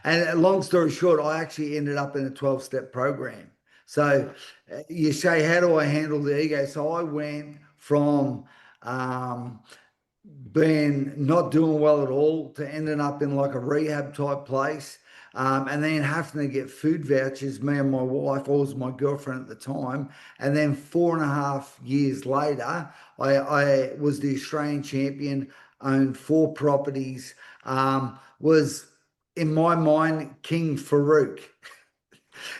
And long story short, I actually ended up in a 12-step program. So you say, how do I handle the ego? So I went from um, being not doing well at all to ending up in like a rehab type place. And then having to get food vouchers, me and my wife, or was my girlfriend at the time. And then 4.5 years later, I was the Australian champion, owned 4 properties, was in my mind King Farouk.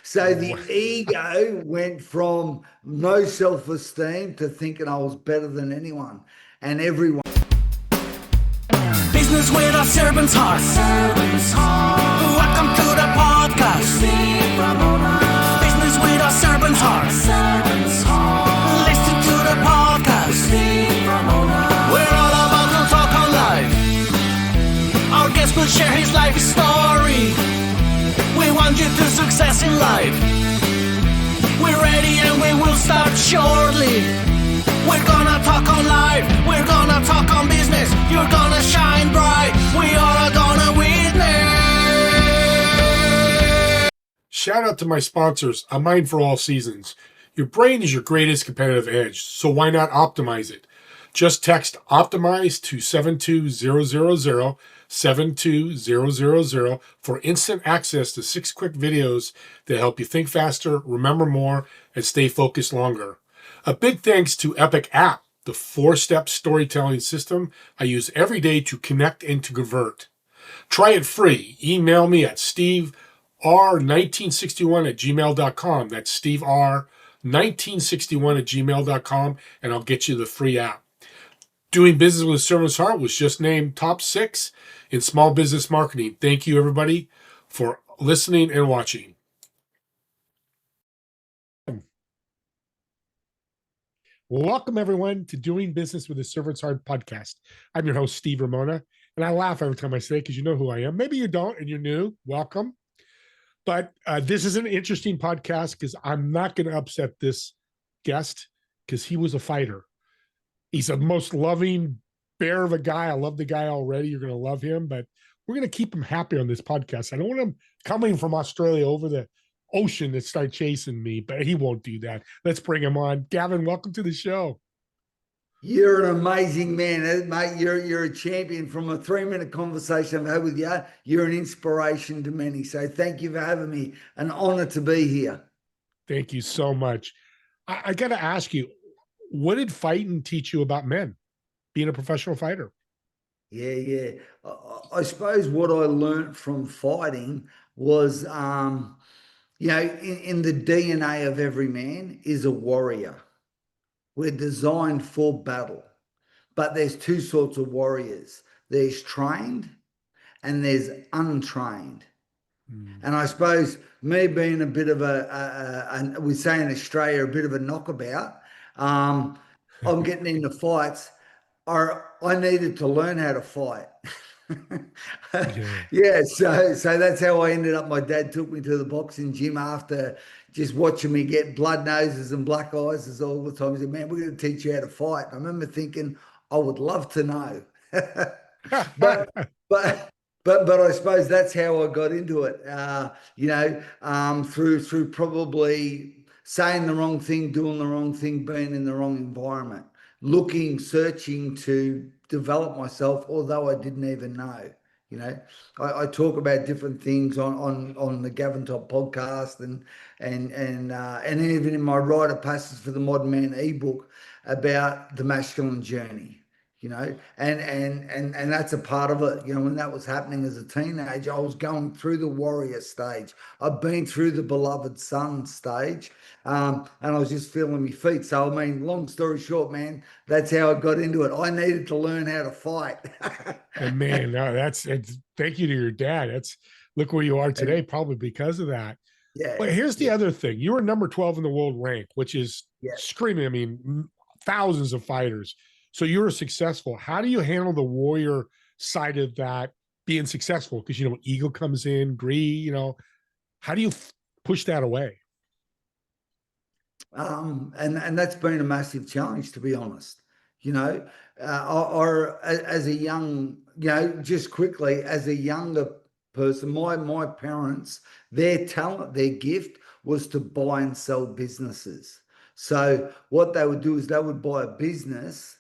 So the ego went from no self-esteem to thinking I was better than anyone and everyone. Business with a servant's heart. Welcome to the podcast. Business with a servant's heart. Listen to the podcast. We're all about to talk on life. Our guest will share his life story. We want you to success in life. We're ready and we will start shortly. We're gonna talk on life. We're gonna talk on business. You're gonna shine bright. We are gonna witness. Shout out to my sponsors, A Mind for All Seasons. Your brain is your greatest competitive edge, so why not optimize it? Just text OPTIMIZE to 72000, 72000 for instant access to 6 quick videos that help you think faster, remember more, and stay focused longer. A big thanks to Epic App, the 4-step storytelling system I use every day to connect and to convert. Try it free. Email me at stever1961@gmail.com. That's stevr1961@gmail.com, and I'll get you the free app. Doing Business with a Servant's Heart was just named top 6 in small business marketing. Thank you, everybody, for listening and watching. Welcome, everyone, to Doing Business with a Servant's Heart podcast. I'm your host, Steve Ramona, and I laugh every time I say it because you know who I am. Maybe you don't and you're new. Welcome. But this is an interesting podcast because I'm not going to upset this guest because he was a fighter. He's the most loving bear of a guy. I love the guy already. You're going to love him, but we're going to keep him happy on this podcast. I don't want him coming from Australia over the ocean to start chasing me, but he won't do that. Let's bring him on. Gavin, welcome to the show. You're an amazing man, mate. You're a champion. From a 3-minute conversation I've had with you, you're an inspiration to many. So thank you for having me. An honor to be here. Thank you so much. I got to ask you, what did fighting teach you about men, being a professional fighter? Yeah. I suppose what I learned from fighting was, in the DNA of every man is a warrior. We're designed for battle, but there's 2 sorts of warriors. There's trained and there's untrained. And I suppose me being a bit of we say in Australia, a bit of a knockabout, I'm getting into fights, or I needed to learn how to fight. Yeah, so that's how I ended up. My dad took me to the boxing gym after just watching me get blood noses and black eyes all the time. He said, "Man, we're going to teach you how to fight." I remember thinking, I would love to know. but I suppose that's how I got into it. Through probably saying the wrong thing, doing the wrong thing, being in the wrong environment, searching to develop myself, although I didn't even know. I talk about different things on the Gavin Topp podcast and even in my Rite of Passage for the Modern Man ebook about the masculine journey. And that's a part of it. When that was happening as a teenager, I was going through the warrior stage. I've been through the beloved son stage, and I was just feeling my feet. So, long story short, man, that's how I got into it. I needed to learn how to fight. And man, thank you to your dad. Look where you are today, probably because of that. Yeah. But here's the other thing. You were number 12 in the world rank, which is screaming. Thousands of fighters. So you're successful. How do you handle the warrior side of that, being successful? Because, ego comes in, greed, how do you push that away? And that's been a massive challenge, to be honest. Or as a young, just quickly, as a younger person. My parents, their talent, their gift was to buy and sell businesses. So what they would do is they would buy a business,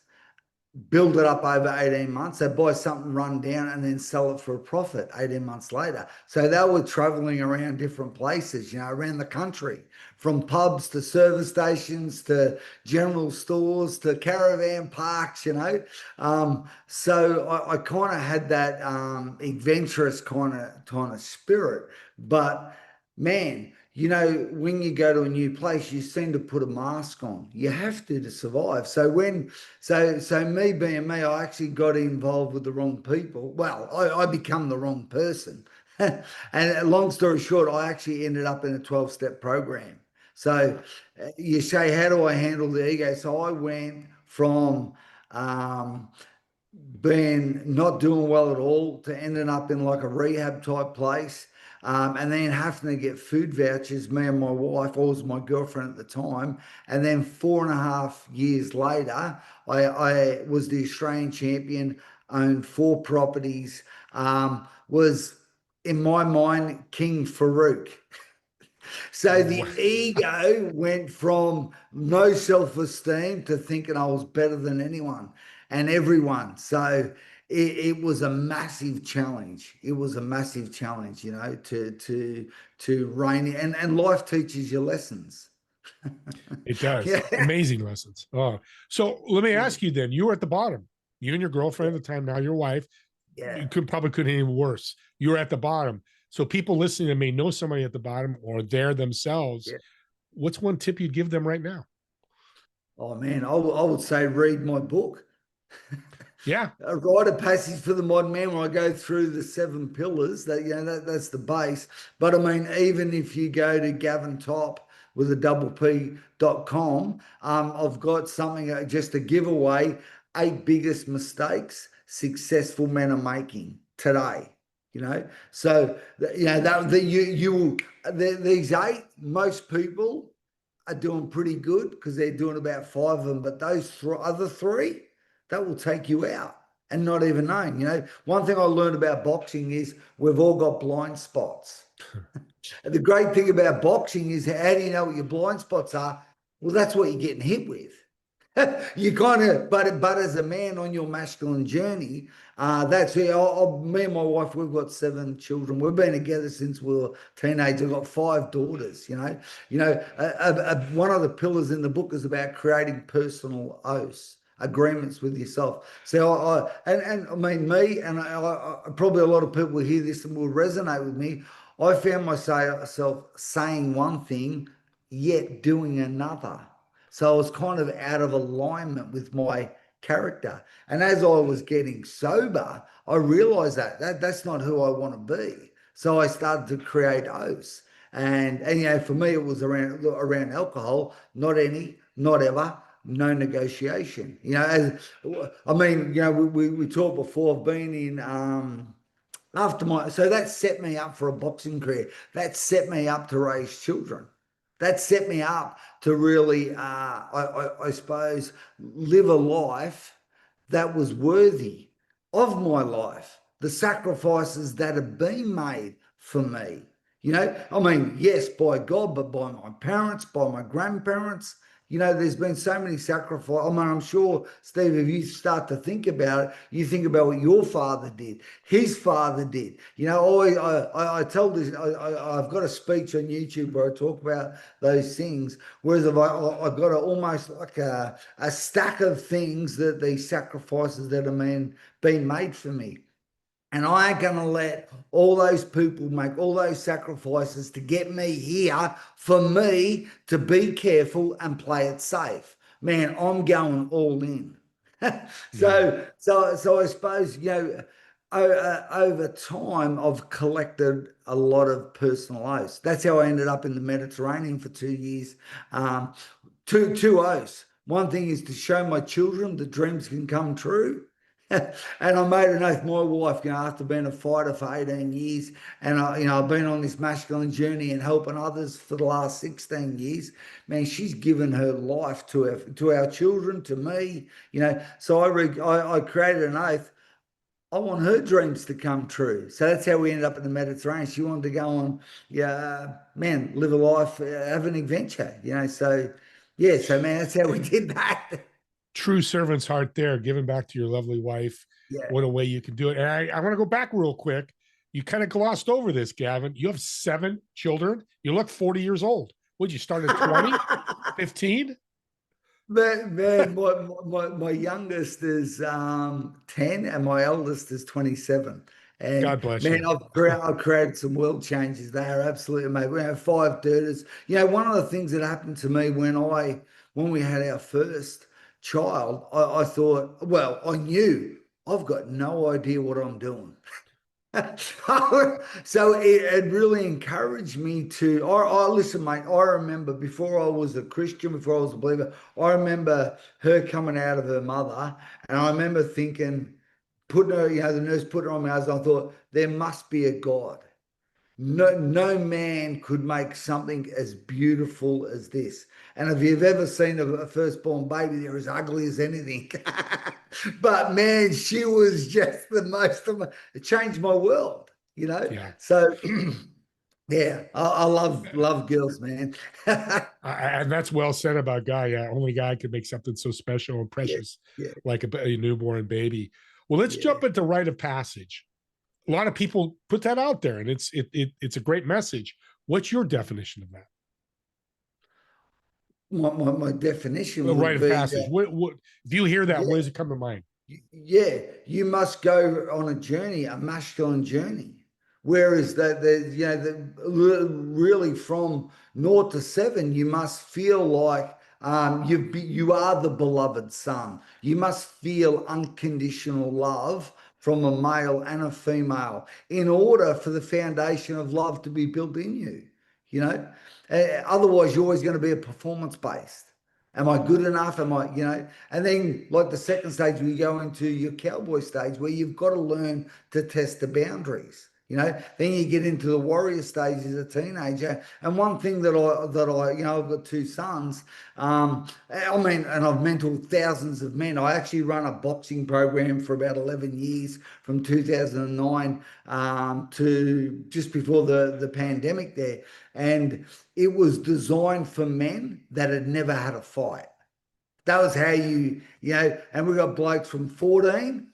build it up over 18 months. They buy something run down and then sell it for a profit 18 months later. So they were traveling around different places, around the country, from pubs to service stations to general stores to caravan parks. So I kind of had that adventurous kind of spirit. But man, when you go to a new place, you seem to put a mask on. You have to survive. So me being me, I actually got involved with the wrong people. Well, I become the wrong person. And long story short, I actually ended up in a 12-step program. So you say, how do I handle the ego? So I went from being not doing well at all to ending up in like a rehab type place. And then having to get food vouchers, me and my wife, or was my girlfriend at the time. And then 4.5 years later, I was the Australian champion, owned 4 properties, was in my mind King Farouk. So the ego went from no self-esteem to thinking I was better than anyone and everyone. So it was a massive challenge. It was a massive challenge, to rein it. And life teaches you lessons. It does. Yeah. Amazing lessons. Oh, so let me ask you then, you were at the bottom. You and your girlfriend at the time, now your wife, Yeah. you probably couldn't even worse. You were at the bottom. So people listening to may know somebody at the bottom or they're themselves. Yeah. What's one tip you'd give them right now? Oh man, I would say read my book. Yeah. A Rite of Passage for the Modern Man, where I go through the 7 pillars. That's the base. But I mean, even if you go to Gavin Topp with a double P.com, I've got something just a giveaway: 8 biggest mistakes successful men are making today. So these 8, most people are doing pretty good because they're doing about 5 of them. But those other 3, that will take you out and not even knowing. One thing I learned about boxing is we've all got blind spots. And the great thing about boxing is, how do you know what your blind spots are? Well, that's what you're getting hit with. You kind of, but as a man on your masculine journey, that's me and my wife, we've got 7 children. We've been together since we were teenagers. We've got 5 daughters. One of the pillars in the book is about creating personal oaths, agreements with yourself. So I mean, me and probably a lot of people will hear this and will resonate with me. I found myself saying one thing yet doing another. So I was kind of out of alignment with my character. And as I was getting sober, I realized that's not who I want to be. So I started to create oaths. And for me, it was around alcohol, not any, not ever, no negotiation. We talked before. I've been in so that set me up for a boxing career. That set me up to raise children. That set me up to really, I suppose, live a life that was worthy of my life, the sacrifices that have been made for me. Yes, by God, but by my parents, by my grandparents. There's been so many sacrifices. I'm sure, Steve, if you start to think about it, you think about what your father did, his father did. I tell this, I've got a speech on YouTube where I talk about those things, whereas I've got almost like a stack of things, that these sacrifices that have been made for me. And I ain't going to let all those people make all those sacrifices to get me here for me to be careful and play it safe. Man, I'm going all in. So I suppose, over time, I've collected a lot of personal oaths. That's how I ended up in the Mediterranean for 2 years. Two oaths. One thing is to show my children that dreams can come true. And I made an oath, my wife, after being a fighter for 18 years, and I've been on this masculine journey and helping others for the last 16 years. Man, she's given her life to our children, to me. So I created an oath. I want her dreams to come true. So that's how we ended up in the Mediterranean. She wanted to go on, yeah, man, live a life, have an adventure, So, yeah, so man, that's how we did that. True servant's heart there, giving back to your lovely wife. Yeah. What a way you can do it. And I want to go back real quick. You kind of glossed over this, Gavin. You have 7 children. You look 40 years old. Would you start at 20, 15? Man, my youngest is 10 and my eldest is 27. And God bless man, you. I've created some world changes. They are absolutely amazing. We have 5 daughters. One of the things that happened to me when we had our first child, I thought, well, I knew I've got no idea what I'm doing. So it really encouraged me to. Listen, mate. I remember before I was a Christian, before I was a believer, I remember her coming out of her mother, and I remember thinking, putting her, the nurse put her on my husband. I thought there must be a God. No man could make something as beautiful as this. And if you've ever seen a firstborn baby, they're as ugly as anything. But man, she was just the most. It changed my world. Yeah. So yeah, I love girls, man. And that's well said about Guy. Yeah, only God could make something so special and Yeah, precious yeah, like a newborn baby. Well, let's yeah. jump into rite of passage. A lot of people put that out there, and it's a great message. What's your definition of that? My definition A rite would of be passage. that, What if you hear that? yeah, What does it come to mind? yeah, you must go on a journey, a masculine journey. Whereas really from 0 to 7, you must feel like you are the beloved son. You must feel unconditional love from a male and a female in order for the foundation of love to be built in you. You know, Otherwise, you're always going to be a performance based. Am I good enough? And then like the second stage, we go into your cowboy stage where you've got to learn to test the boundaries. Then you get into the warrior stage as a teenager. And one thing I've got 2 sons. And I've mentored thousands of men. I actually run a boxing program for about 11 years from 2009 to just before the pandemic there. And it was designed for men that had never had a fight. That was how and we got blokes from 14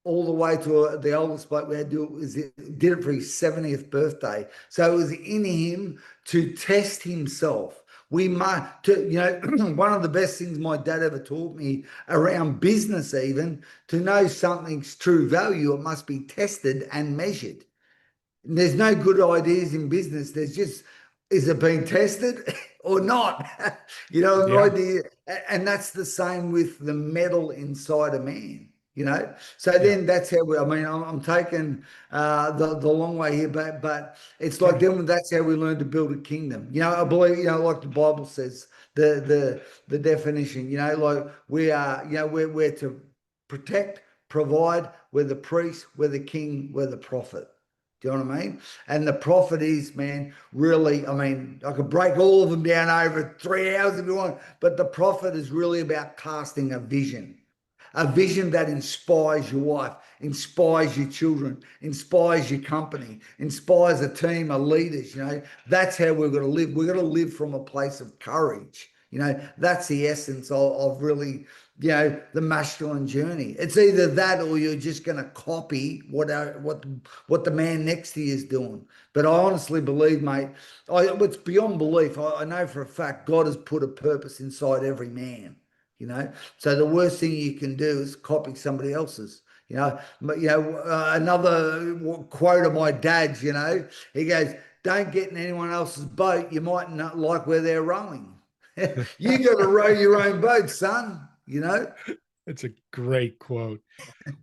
all the way to the oldest bloke we had did it for his 70th birthday. So it was in him to test himself. We must, one of the best things my dad ever taught me around business, even to know something's true value, it must be tested and measured. There's no good ideas in business. There's just, is it being tested or not? An Yeah. idea. And that's the same with the metal inside a man. So Yeah. then that's how I'm taking the long way here, but it's like then that's how we learn to build a kingdom. I believe, like the Bible says, the definition, like we are, we're to protect, provide, we're the priest, we're the king, we're the prophet. Do you know what I mean? And the prophet is, man, really, I could break all of them down over 3 hours if you want, but the prophet is really about casting a vision that inspires your wife, inspires your children, inspires your company, inspires a team of leaders. That's how we're going to live. We're going to live from a place of courage. That's the essence of really, the masculine journey. It's either that or you're just going to copy what the man next to you is doing. But I honestly believe, mate, it's beyond belief. I know for a fact God has put a purpose inside every man. So the worst thing you can do is copy somebody else's. Another quote of my dad's. He goes, "Don't get in anyone else's boat. You might not like where they're rowing. You got to row your own boat, son." It's a great quote.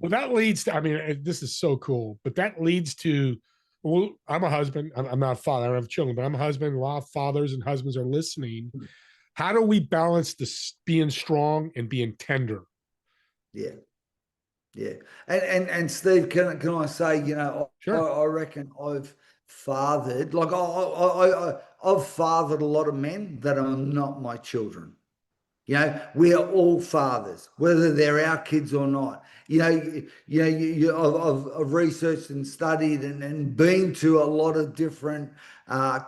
Well, that leads to, this is so cool, but that leads to, well, I'm a husband. I'm not a father. I don't have children, but I'm a husband. A lot of fathers and husbands are listening. How do we balance this being strong and being tender? Yeah. Yeah. And Steve, can I say, Sure. I reckon I've fathered, like I've fathered a lot of men that are not my children. We are all fathers, whether they're our kids or not. I've researched and studied and been to a lot of different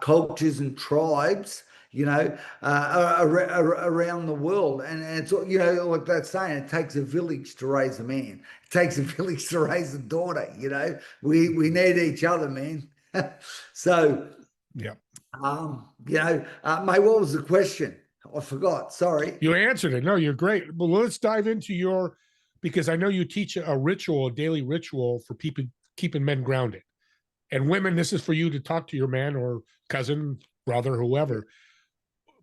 cultures and tribes, around the world. And it's, like that saying, it takes a village to raise a man. It takes a village to raise a daughter, We need each other, man. So, Yeah. Mate, what was the question? I forgot. Sorry. You answered it. No, you're great. Well, let's dive into because I know you teach a daily ritual for people keeping men grounded. And women, this is for you to talk to your man or cousin, brother, whoever.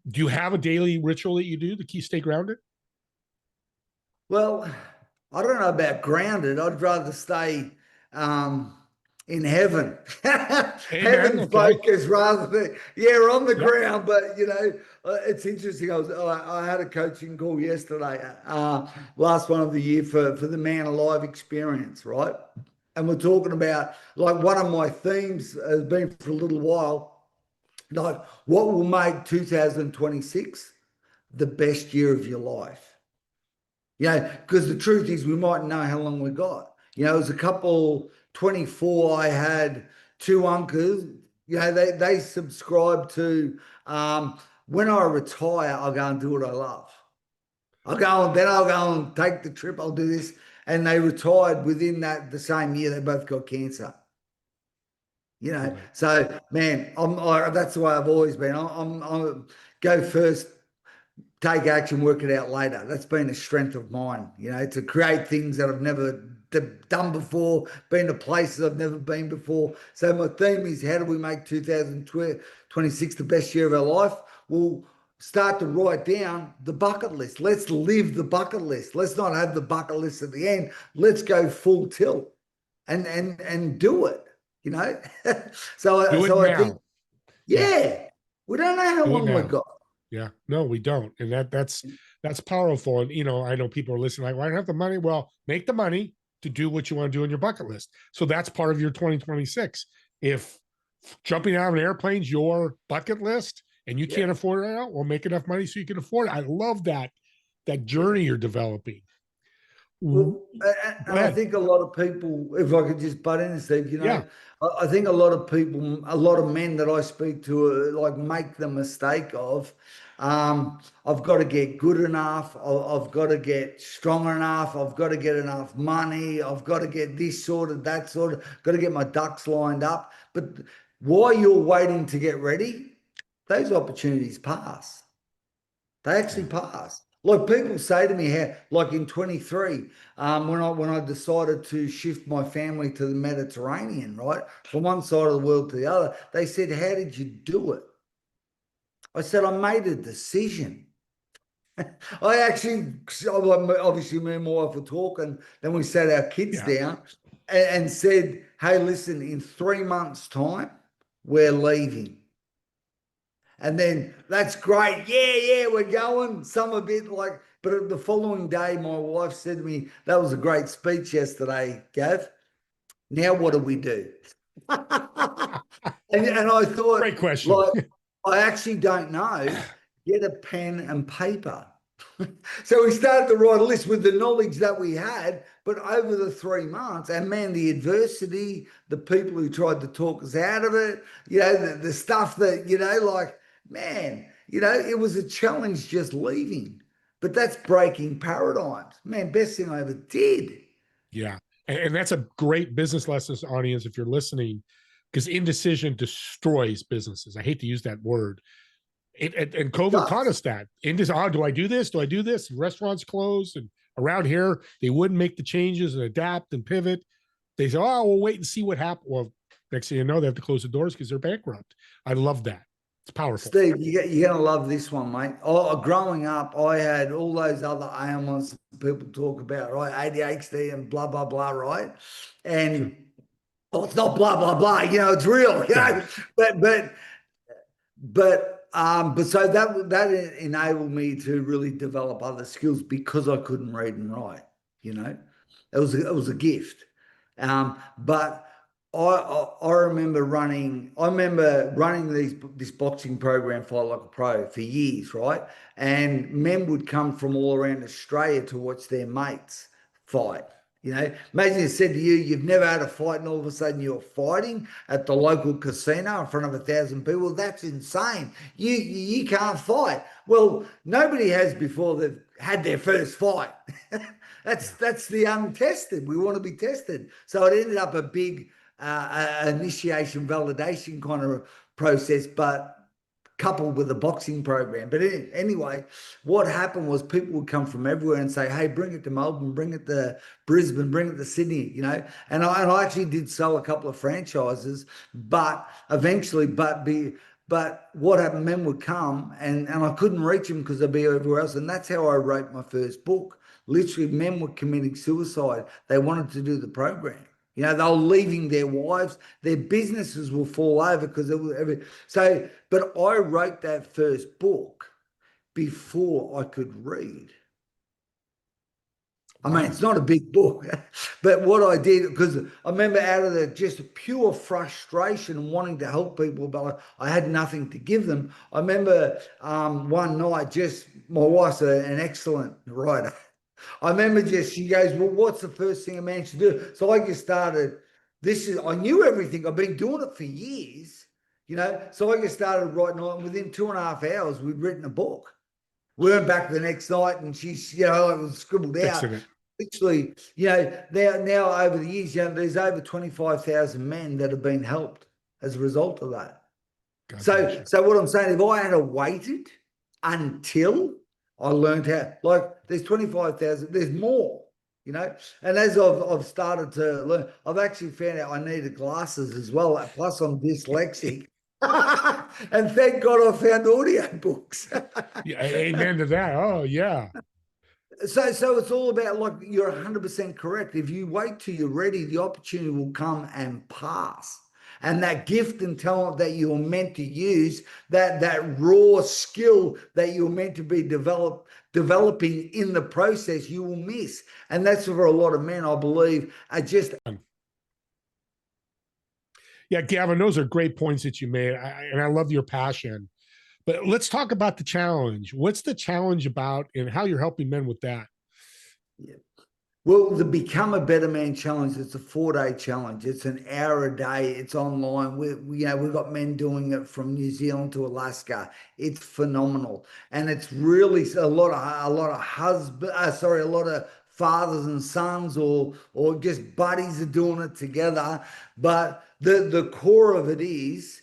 Do you have a daily ritual that you do to stay grounded? Well, I don't know about grounded. I'd rather stay in heaven. Heaven focus rather than, on the ground. But, it's interesting. I had a coaching call yesterday, last one of the year for the Man Alive experience, right? And we're talking about, like, one of my themes has been for a little while, like, what will make 2026 the best year of your life? Because the truth is we mightn't know how long we got. It was a couple, 24, I had two uncles, they subscribed to, when I retire, I'll go and do what I love. I'll go and take the trip, I'll do this. And they retired within the same year, they both got cancer. So, man, that's the way I've always been. I'm go first, take action, work it out later. That's been a strength of mine, to create things that I've never done before, been to places I've never been before. So my theme is, how do we make 2026 the best year of our life? We'll start to write down the bucket list. Let's live the bucket list. Let's not have the bucket list at the end. Let's go full tilt and do it, So I think, we don't know how long we've got. Yeah, no, we don't. And that's powerful. And, I know people are listening like, well, I don't have the money. Well, make the money to do what you want to do on your bucket list. So that's part of your 2026. If jumping out of an airplane's your bucket list and you can't afford it out, well, make enough money so you can afford it. I love that journey you're developing. Well, and I think a lot of people, if I could just butt in, Steve, I think a lot of people, a lot of men that I speak to, like, make the mistake of, I've got to get good enough, I've got to get strong enough, I've got to get enough money, I've got to get this sorted, that sorted, got to get my ducks lined up. But while you're waiting to get ready, those opportunities pass. They actually pass. Like, people say to me, like in 23, when I decided to shift my family to the Mediterranean, right, from one side of the world to the other, they said, how did you do it? I said, I made a decision. Obviously, me and my wife were talking, then we sat our kids down and said, hey, listen, in 3 months' time, we're leaving. And then, that's great. Yeah, we're going. Some a bit like, but the following day, my wife said to me, that was a great speech yesterday, Gav. Now what do we do? and I thought, great question. Like, I actually don't know. Get a pen and paper. So we started to write a list with the knowledge that we had, but over the 3 months, and man, the adversity, the people who tried to talk us out of it, the stuff that, like, man, it was a challenge just leaving, but that's breaking paradigms. Man, best thing I ever did. Yeah. And that's a great business lesson, audience, if you're listening, because indecision destroys businesses. I hate to use that word. And COVID taught us that. Do I do this? Do I do this? Restaurants closed, and around here, they wouldn't make the changes and adapt and pivot. They say, oh, we'll wait and see what happens. Well, next thing you know, they have to close the doors because they're bankrupt. I love that. It's powerful. Steve, you're going to love this one, mate. Growing up, I had all those other ailments people talk about, right? ADHD and blah, blah, blah, right? And it's not blah, blah, blah, it's real, But so that enabled me to really develop other skills because I couldn't read and write, It was a gift. But I remember running. I remember running this boxing program, Fight Like a Pro, for years, right? And men would come from all around Australia to watch their mates fight. Imagine it said to you, you've never had a fight, and all of a sudden you're fighting at the local casino in front of 1,000 people. That's insane. You can't fight. Well, nobody has before they've had their first fight. That's the untested. We want to be tested. So it ended up a big initiation validation kind of process, but coupled with a boxing program. But anyway, what happened was people would come from everywhere and say, hey, bring it to Melbourne, bring it to Brisbane, bring it to Sydney, and I actually did sell a couple of franchises, but eventually, but what happened, men would come and I couldn't reach them because they'd be everywhere else. And that's how I wrote my first book. Literally, men were committing suicide. They wanted to do the program. They were leaving their wives, their businesses will fall over because it was so. But I wrote that first book before I could read. I mean, it's not a big book, but what I did, because I remember out of the just pure frustration and wanting to help people, but I had nothing to give them. I remember one night, my wife's an excellent writer. I remember she goes, well, what's the first thing a man should do? So I just started, I knew everything. I've been doing it for years, so I just started writing on, and within 2.5 hours, we'd written a book. We went back the next night and she's, it was scribbled out. Literally, now over the years, there's over 25,000 men that have been helped as a result of that. So what I'm saying, if I had waited until I learned how, there's 25,000, there's more, and as I've started to learn, I've actually found out I needed glasses as well. Plus I'm dyslexic. And thank God I found audio books. Yeah, amen to that. Oh, yeah. So it's all about, you're 100% correct. If you wait till you're ready, the opportunity will come and pass. And that gift and talent that you're meant to use, that raw skill that you're meant to be developing in the process, you will miss. And that's for a lot of men, I believe, are just... Yeah, Gavin, those are great points that you made. And I love your passion. But let's talk about the challenge. What's the challenge about and how you're helping men with that? Yeah. Well, the Become a Better Man challenge, it's a 4-day challenge. It's an hour a day. It's online. We've got men doing it from New Zealand to Alaska. It's phenomenal. And it's really a lot of fathers and sons or just buddies are doing it together. But the core of it is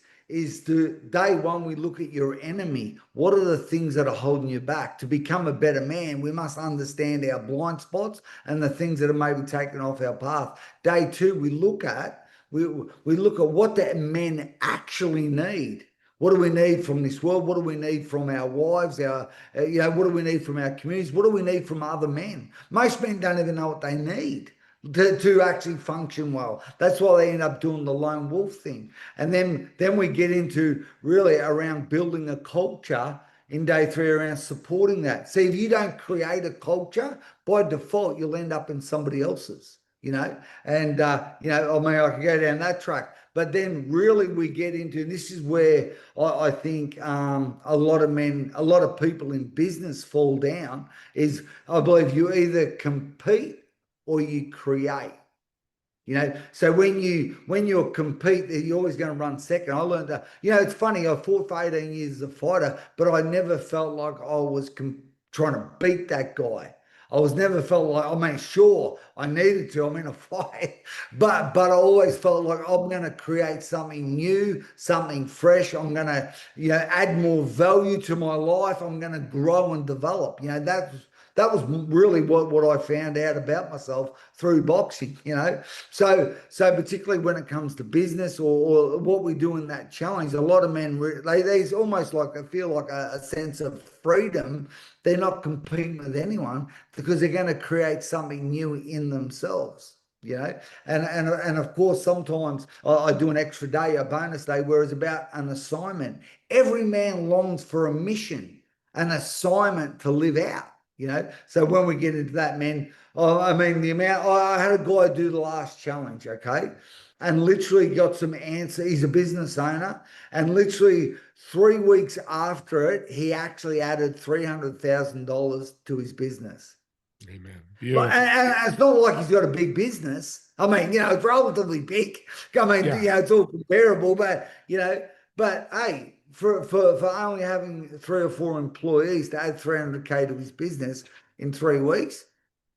day one, we look at your enemy. What are the things that are holding you back? To become a better man, we must understand our blind spots and the things that are maybe taken off our path. Day two, we look at what the men actually need. What do we need from this world? What do we need from our wives? What do we need from our communities? What do we need from other men? Most men don't even know what they need to actually function well. That's why they end up doing the lone wolf thing. And then we get into really around building a culture in day three around supporting that. See, if you don't create a culture, by default, you'll end up in somebody else's, and, I mean, I could go down that track. But then really we get into, and this is where I think a lot of people in business fall down, is I believe you either compete or you create. So when you compete, you're always going to run second. I learned that. It's funny, I fought for 18 years as a fighter, but I never felt like I was trying to beat that guy. I was never felt like, I mean, sure, I needed to, I'm in a fight, but I always felt like I'm going to create something new, something fresh. I'm going to, add more value to my life. I'm going to grow and develop. That was really what I found out about myself through boxing, So particularly when it comes to business or what we do in that challenge, a lot of men, there's almost like, I feel like a sense of freedom. They're not competing with anyone because they're going to create something new in themselves. And of course, sometimes I do an extra day, a bonus day, where it's about an assignment. Every man longs for a mission, an assignment to live out. So when we get into that, man, I mean, the amount, I had a guy do the last challenge, okay? and literally got some answer. He's a business owner, and literally 3 weeks after it, he actually added $300,000 to his business. Amen. Like, Beautiful. and it's not like he's got a big business. I mean, it's relatively big. I mean, Yeah. it's all comparable, but but hey, for only having 3 or 4 employees to add 300K to his business in 3 weeks,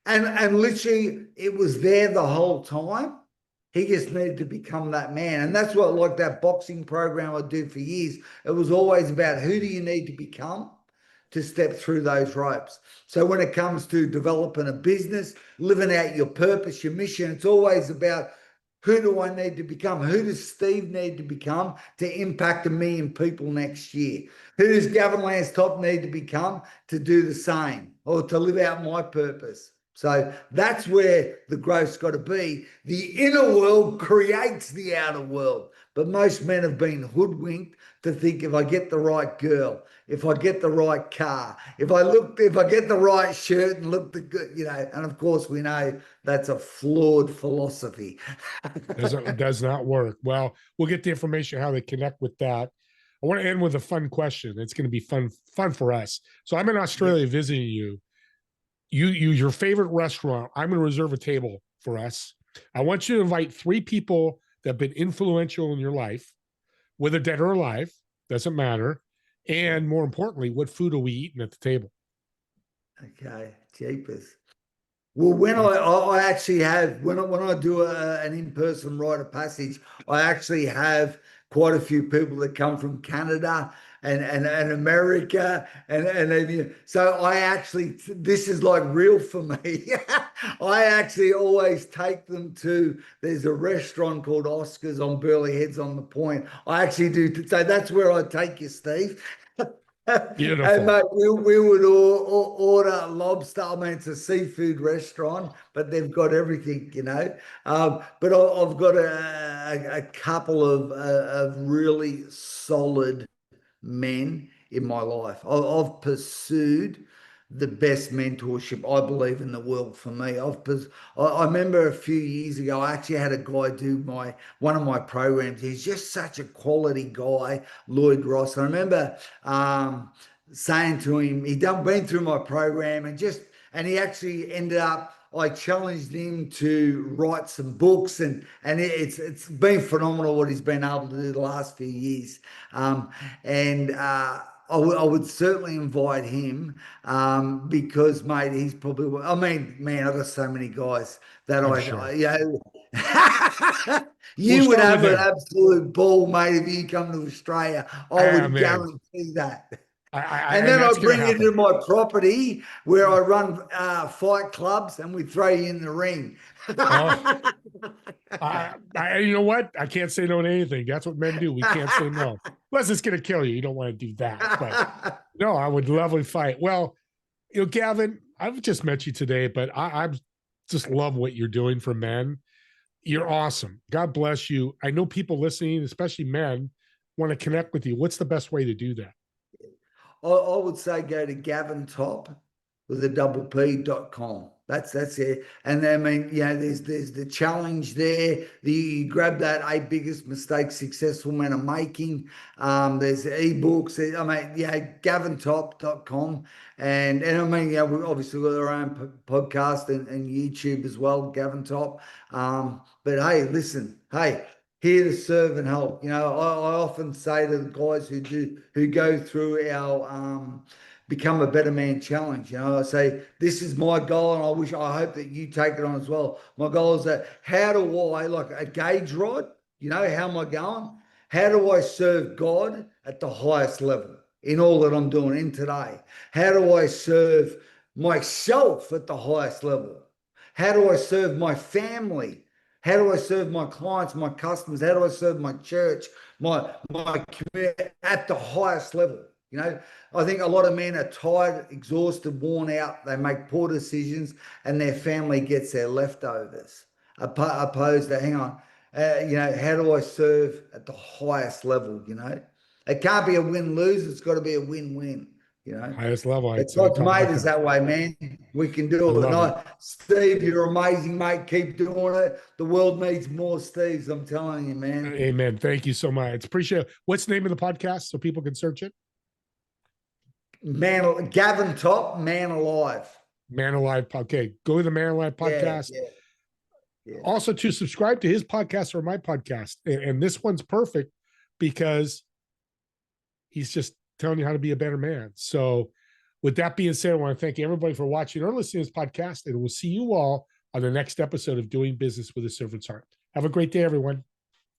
and literally it was there the whole time. He just needed to become that man. And that's what, like that boxing program I did for years, it was always about who do you need to become to step through those ropes. So when it comes to developing a business, living out your purpose, your mission, it's always about who do I need to become? Who does Steve need to become to impact 1 million people next year? Who does Gavin Lance Topp need to become to do the same or to live out my purpose? So that's where the growth's got to be. The inner world creates the outer world. But most men have been hoodwinked to think if I get the right girl, if I get the right car, if I get the right shirt and look the good, and of course we know that's a flawed philosophy. Does not work. Well, we'll get the information how they connect with that. I want to end with a fun question. It's going to be fun for us. So I'm in Australia visiting you. Your favorite restaurant. I'm going to reserve a table for us. I want you to invite 3 people that have been influential in your life, whether dead or alive, doesn't matter. And more importantly, what food are we eating at the table? Okay, jeepers. Well, when I actually have when I do an in-person rite of passage, I actually have quite a few people that come from Canada and America and so I actually this is like real for me. I actually always take them to there's a restaurant called Oscar's on Burleigh Heads on the Point. I actually do so that's where I take you, Steve. And Beautiful. mate, we would order lobster. I mean, it's a seafood restaurant, but they've got everything. But I've got a couple of really solid men in my life. I've pursued the best mentorship I believe in the world for me. I remember a few years ago, I actually had a guy do one of my programs. He's just such a quality guy, Lloyd Ross. And I remember saying to him, been through my program and he actually ended up. I challenged him to write some books, and it's been phenomenal what he's been able to do the last few years. And I would certainly invite him because, mate, he's probably. I mean, man, I've got so many guys that I'm sure. We'll you would start with have an him. absolute ball, mate, if you come to Australia. I would Amen. guarantee that. And And then I that's going to bring you to happen. my property where I run fight clubs and we throw you in the ring. Oh, you know what? I can't say no to anything. That's what men do. We can't say no. Unless it's going to kill you. You don't want to do that. But no, I would love to fight. Well, Gavin, I've just met you today, but I just love what you're doing for men. You're awesome. God bless you. I know people listening, especially men, want to connect with you. What's the best way to do that? I would say go to Gavin Topp with a double P.com. That's it. And I mean, there's the challenge there. You grab that 8 biggest mistakes successful men are making. There's ebooks. I mean, GavinTopp.com. And I mean, we've obviously got our own podcast and YouTube as well, Gavin Topp. But hey, listen, hey, here to serve and help. I often say to the guys who go through our become a better man challenge. I say this is my goal, and I hope that you take it on as well. My goal is that how do I like a gauge rod? How am I going? How do I serve God at the highest level in all that I'm doing in today? How do I serve myself at the highest level? How do I serve my family? How do I serve my clients, my customers? How do I serve my church, my community at the highest level? I think a lot of men are tired, exhausted, worn out. They make poor decisions, and their family gets their leftovers. Opposed to, hang on, how do I serve at the highest level? It can't be a win-lose. It's got to be a win-win. you know. Highest level. But God's made us that way, man. We can do it. And Steve, you're amazing, mate. Keep doing it. The world needs more Steves, I'm telling you, man. Amen. Thank you so much. Appreciate it. What's the name of the podcast so people can search it? Gavin Topp, Man Alive. Man Alive. Okay. Go to the Man Alive podcast. Yeah. Also, to subscribe to his podcast or my podcast. And this one's perfect because he's just telling you how to be a better man. So with that being said, I want to thank everybody for watching or listening to this podcast, and we'll see you all on the next episode of Doing Business with a Servant's Heart. Have a great day, everyone.